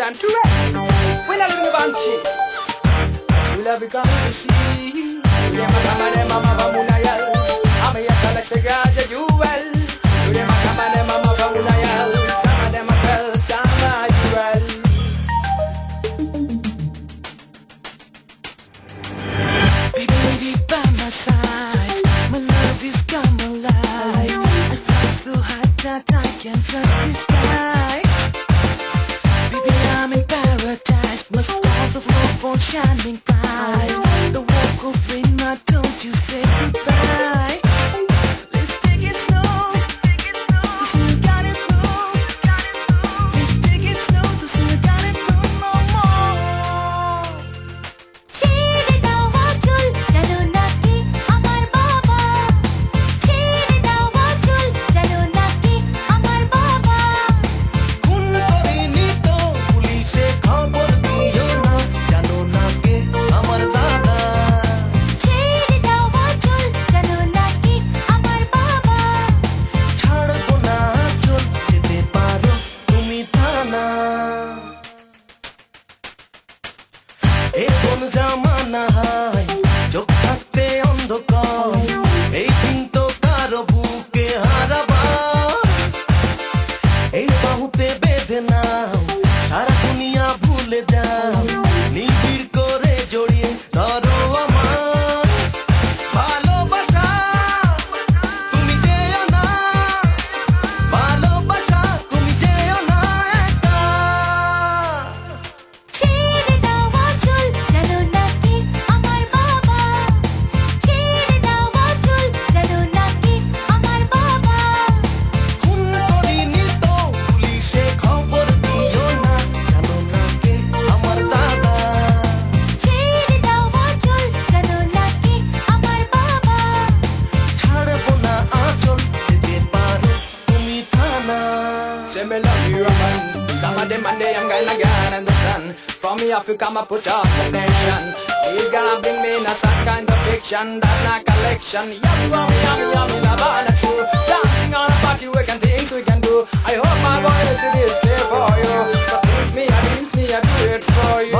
time to rest. When I live in the banshee, we love you come to see. Yeah, my come and mama vamunayal. I'm a galaxy gaja jewel. Yeah, my come and mama vamunayal. Some of them are well, some are jewel. Baby, lady by my side, my love is come alive. I fly so high that I can touch the sky. Baby, I'm in paradise, must cause of love on shining bright. The walk of rain, why don't you say goodbye? Let's take it slow, to see you got it wrong. Let's take it slow, to see you got it wrong no more. ছেড়ে দাও চুল জানো নাকি আমার বাবা ছেড়ে দাও চুল জানো নাকি আমার বাবা খুন করিনি তো পুলিশে খবর দিও না জানো না কে আমার দাদা ছেড়ে দাও চুল জানো নাকি আমার বাবা ছাড়বো না চল যেতে পারো তুমি থানা এ কোন জামানা হায় চোখ থাকতে অন্ধকার এই দিন তো কারো বুকে হারাবা এই বাহুতে বেঁধে নাও সারা দুনিয়া ভুলে যাও নিবিড় করে জড়িয়ে ধরো আমার ভালোবাসা তুমি যেও না ভালোবাসা তুমি যেও না একা ছেড়ে দাও চুল জানো নাকি আমার বাবা ছেড়ে দাও চুল জানো নাকি আমার বাবা খুন করিনি তো পুলিশে খবর দিও না জানো না কে আমার দাদা ছেড়ে দাও চুল জানো নাকি আমার বাবা ছাড়বো না আঁচল যেতে পারো তুমি থানা Say me love you, Roman. Some of them and they I'm gonna get in the sun. For me, I feel come and put up the nation. He's gonna bring me in a some kind of fiction, that's not collection. Yummy, yummy, love all the true. Dancing on a party, we can things we can do. I hope my voice it is clear for you. Cause things me, I do it for you.